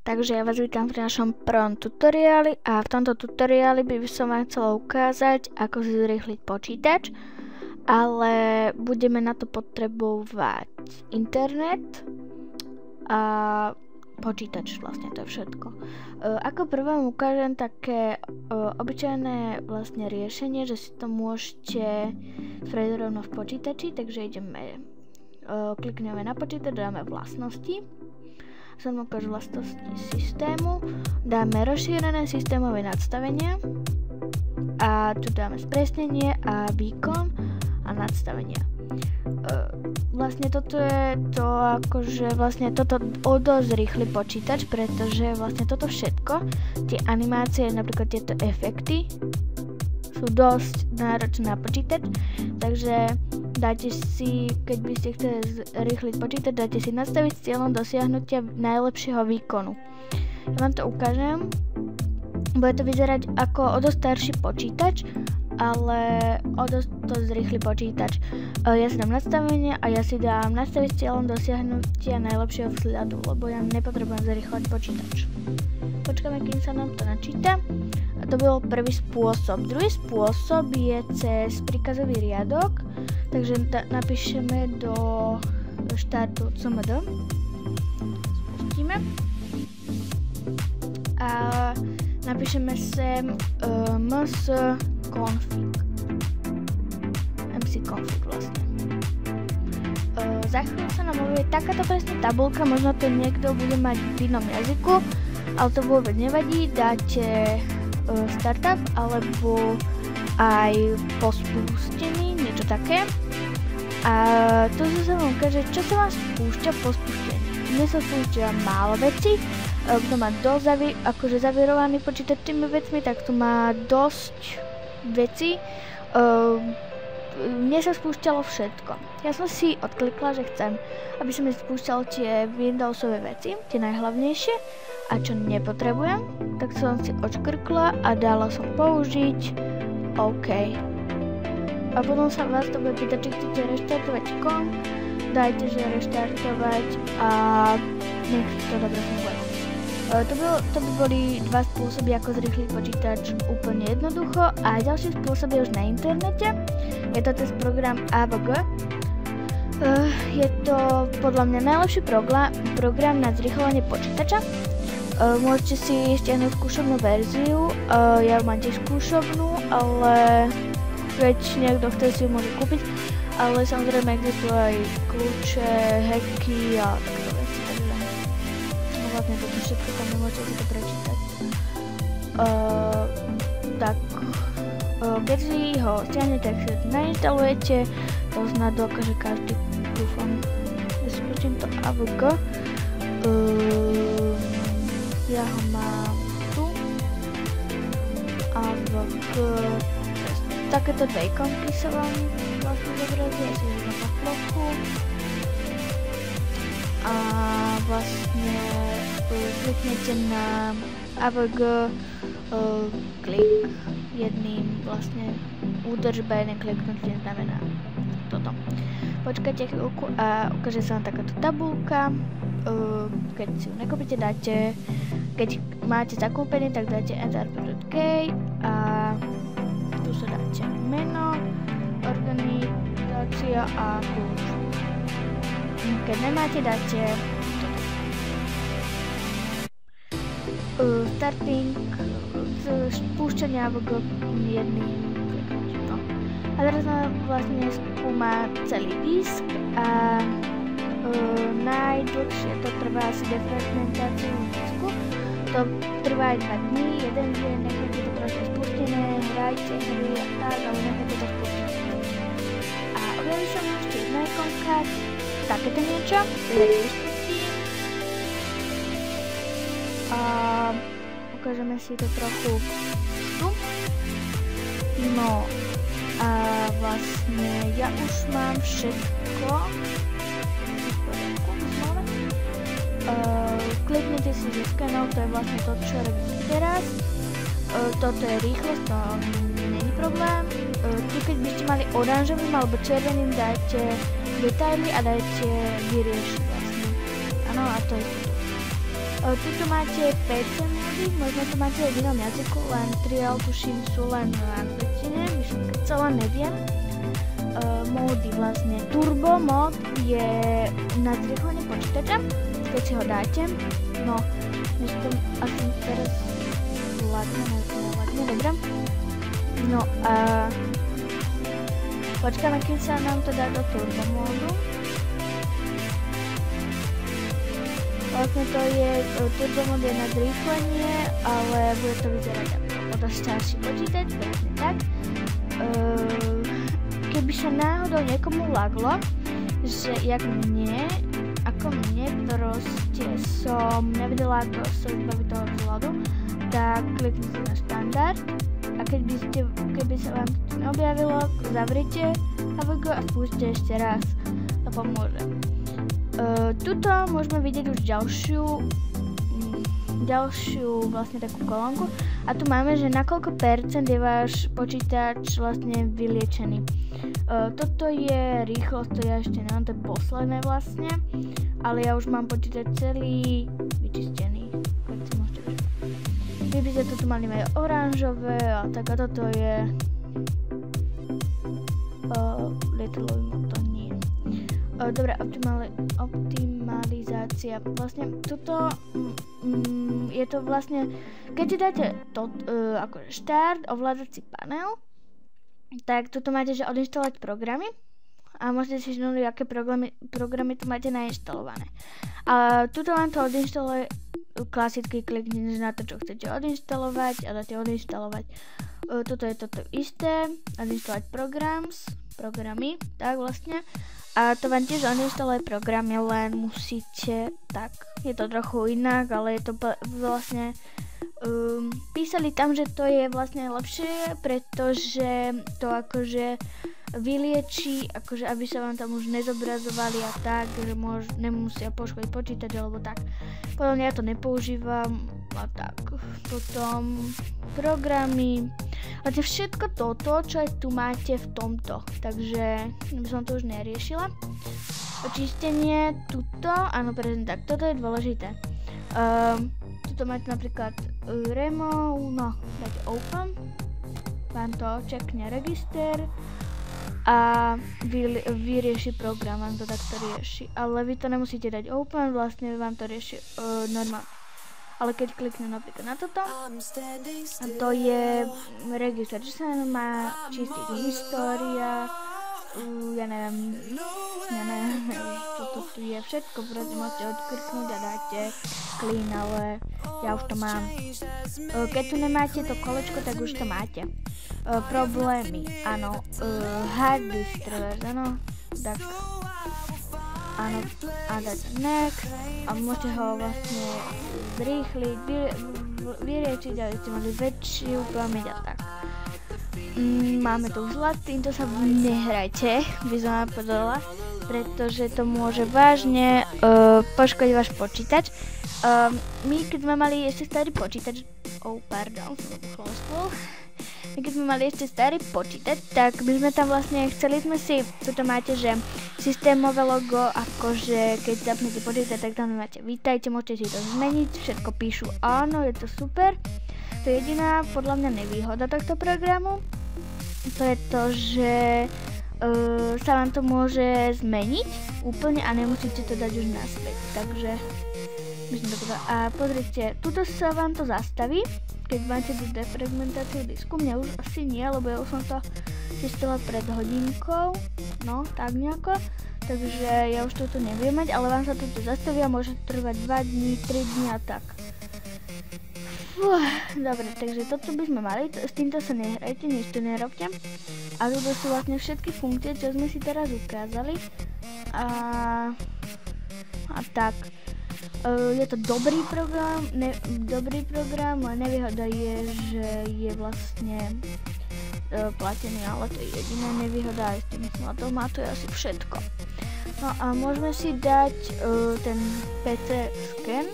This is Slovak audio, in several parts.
Takže ja vás vítam pri našom prvom tutoriáli a v tomto tutoriáli by som vám chcela ukázať, ako si zrýchliť počítač, ale budeme na to potrebovať internet a počítač, vlastne to je všetko. Ako prvé vám ukážem také obyčajné vlastne riešenie, že si to môžete spraviť rovno v počítači, takže ideme, klikneme na počítač, dáme vlastnosti. Som ukážu vlastnosti systému, dáme rozšírené systémové nastavenia a tu dáme spresnenie a výkon a nastavenia. Vlastne toto je to, akože vlastne toto dosť rýchly počítač, pretože vlastne toto všetko, tie animácie, napríklad tieto efekty, sú dosť náročné na počítač, takže dáte si, keď by ste chceli zrýchliť počítač, dáte si nastaviť s cieľom dosiahnutia najlepšieho výkonu. Ja vám to ukážem. Bude to vyzerať ako o dosť starší počítač, ale o dosť to zrýchly počítač. Ja si dám nastavenie a ja si dám nastaviť s cieľom dosiahnutia najlepšieho vzhľadu, lebo ja nepotrebujem zrýchľať počítač. Počkáme, kým sa nám to načíta. A to bol prvý spôsob. Druhý spôsob je cez príkazový riadok. Takže napíšeme do štátu cmd. Spustíme. A napíšeme sem mcconfig vlastne. Za chvíľu sa nám objaví takáto presne tabulka, možno to niekto bude mať v inom jazyku, ale to vôbec nevadí, dáte startup alebo aj po spustení, niečo také. A tu sa vám ukáže, čo sa vám spúšťa po spustení. Mne sa spúšťa málo vecí, kto má dosť zavierovaný počítač tými vecmi, tak tu má dosť vecí. Mne sa spúšťalo všetko. Ja som si odklikla, že chcem, aby sa mi spúšťalo tie Windowsové veci, tie najhlavnejšie, a čo nepotrebujem, tak som si odškrkla a dala som použiť OK. A potom sa vás to bude pýtať, či chcete reštartovať komp, dajte, že reštartovať a nech to dobre funguje. To by boli dva spôsoby, ako zrýchliť počítač úplne jednoducho, a ďalší spôsob je už na internete. Je to cez program AVG. Je to podľa mňa najlepší program na zrýchľovanie počítača. Môžete si stiahnuť skúšobnú verziu, ja mám tiež skúšobnú, ale keď niekto chce, si ju môže kúpiť, ale samozrejme existujú aj kľúče, hacky a takéto veci, takže vlastne toto všetko tam nemôžete si to prečítať. Keď si ho stiahnete, tak si to nainštalujete, to snad dokáže každý, dúfam. Ja si pustím to AVG. Ja ho mám tu. AVG. Takéto dve ikonky sa vám vlastne zobrazí. Ja si ho dám na plochu. A vlastne kliknete na AVG klik jedným vlastne údržba, jeden kliknutím znamená toto. Počkajte chvíľku a ukáže sa vám takáto tabulka. Keď si ju nekúpite, dáte, keď máte zakúpený, tak dáte enter.k a tu sa dáte meno, organizácia a kľúč. Keď nemáte, dáte toto. Starting spúšťania v jedným kliknutím. No. A teraz nám vlastne skúma celý disk a najdlhšie to trvá asi defragmentáciu disku. To trvá aj 2 dní, jeden deň necháte to trošku spustené, hrajte hry a tak, ale necháte to spustené. A objaví sa mi ešte jedna ikonka, takéto niečo, teda vyspustím. A ukážeme si to trochu tu. No a vlastne ja už mám všetko. Kliknete si zo skenov, to je vlastne to, čo robím teraz. Toto je rýchlosť, to nie je problém. Tu keď by ste mali oranžovým alebo červeným, dáte detaily a dáte vyriešiť vlastne. Áno, a to je to. Tuto máte PC módy, možno to máte aj v inom jazyku, len trial tuším sú len v angličtine, myslím, celé neviem. Módy vlastne. Turbo mod je na zrýchlenie počítača, keď si ho dáte. No, myslím, to asi teraz ladne, dobré. No a počkáme, kým sa nám to dá do turbo módu. Vlastne to je, turbo mod je na zrýchlenie, ale bude to vyzerať ako dosť starší počítač, presne tak. Keby sa náhodou niekomu laglo, že jak mne, ako mne proste som nevedela, ako sa zbaviť toho vzhľadu, tak kliknite na štandard a keby sa vám to neobjavilo, zavrite HVG a spúšte ešte raz, to pomôže. Tuto môžeme vidieť už ďalšiu vlastne takú kolónku a tu máme, že na koľko percent je váš počítač vlastne vyliečený. Toto je rýchlosť, to ja ešte nemám, to je posledné vlastne, ale ja už mám počítač celý vyčistený, tak si môžete vyšiť. Vy by ste to tu mali aj oranžové a tak a toto je lietadlový motor, nie. Dobre, optimalizácia. Vlastne toto je to vlastne, keď si dáte akože štart, ovládací panel, tak tuto máte, že odinštalovať programy a môžete si žnúť, aké programy tu máte nainštalované. A tuto vám to odinštaluje, klasicky kliknete na to, čo chcete odinštalovať a dáte odinštalovať. Toto je toto isté, odinštalovať programy, tak vlastne. A to vám tiež odinštaluje programy, len musíte, tak, je to trochu inak, ale je to vlastne, písali tam, že to je vlastne lepšie, pretože to akože vyliečí, akože aby sa vám tam už nezobrazovali a tak, že nemusia poškodiť počítač alebo tak. Podľa ja to nepoužívam a tak. Potom programy, vlastne všetko toto, čo aj tu máte v tomto, takže by som to už neriešila. Očistenie, tuto, áno, presne tak, toto je dôležité. Tuto máte napríklad remove, no, dáte open, vám to čekne register a vyrieši program, vám to takto rieši. Ale vy to nemusíte dať open, vlastne vám to rieši normálne. Ale keď kliknem napríklad na toto, to je register, čo sa má čistiť história, ja neviem, toto tu je všetko, proste môžete odkliknúť a dáte clean, ale ja už to mám. Keď tu nemáte to kolečko, tak už to máte. Problémy, áno, hard disk traverse, áno, tak, áno, a dáte next a môžete ho vlastne zrýchliť, vyriečiť, aby ste mali väčšiu pamäť a tak. Máme tu zlatý, to sa nehrajte, by som vám povedala, pretože to môže vážne poškodiť váš počítač. My keď sme mali ešte starý počítač, keď sme mali ešte starý počítač, tak my sme tam vlastne, chceli sme si, tuto máte, že systémové logo, akože keď zapnete počítač, tak tam máte vítajte, môžete si to zmeniť, všetko píšu áno, je to super. To je jediná podľa mňa nevýhoda tohto programu, pretože sa vám to môže zmeniť úplne a nemusíte to dať už naspäť, takže myslím to povedať. A pozrite, tuto sa vám to zastaví, keď máte tú defragmentáciu disku, mňa už asi nie, lebo ja už som to čistila pred hodinkou, no tak nejako, takže ja už toto neviem mať, ale vám sa toto zastaví a môže trvať 2 dní, 3 dní a tak. Dobre, takže toto by sme mali, s týmto sa nehrajte, nič tu nerobte. A toto sú vlastne všetky funkcie, čo sme si teraz ukázali. A tak. Je to dobrý program, ale nevýhoda je, že je vlastne platený, ale to je jediná nevýhoda, aj s tým má to je asi všetko. No a môžeme si dať ten PC scan.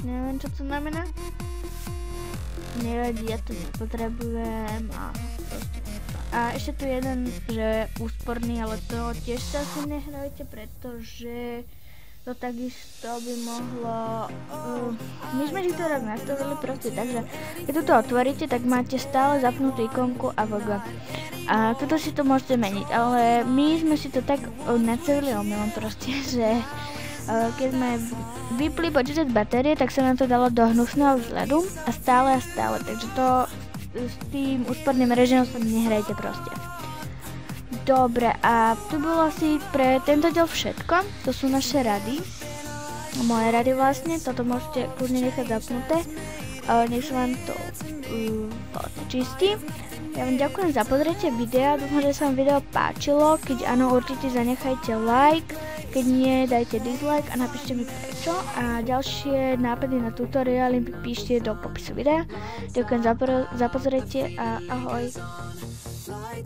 Neviem, čo to znamená. Nevadí, ja to nepotrebujem a proste tak. A ešte tu jeden, že úsporný, ale to tiež sa asi nehrajte, pretože to takisto by mohlo... my sme si to raz nastavili proste, takže keď to otvoríte, tak máte stále zapnutú ikonku AVG. A toto si to môžete meniť, ale my sme si to tak nastavili omylom proste, že keď sme vypli počítač batérie, tak sa nám to dalo do hnusného vzhľadu a stále, takže to s tým úsporným režimom sa nehrajte proste. Dobre, a tu bolo asi pre tento diel všetko, to sú naše rady, moje rady vlastne, toto môžete kľudne nechať zapnuté, nech sa vám to čistí. Ja vám ďakujem za pozrietie videa, dúfam, že sa vám video páčilo, keď áno, určite zanechajte like, keď nie, dajte dislike a napíšte mi prečo a ďalšie nápady na tutoriály píšte do popisu videa. Ďakujem za pozrietie a ahoj.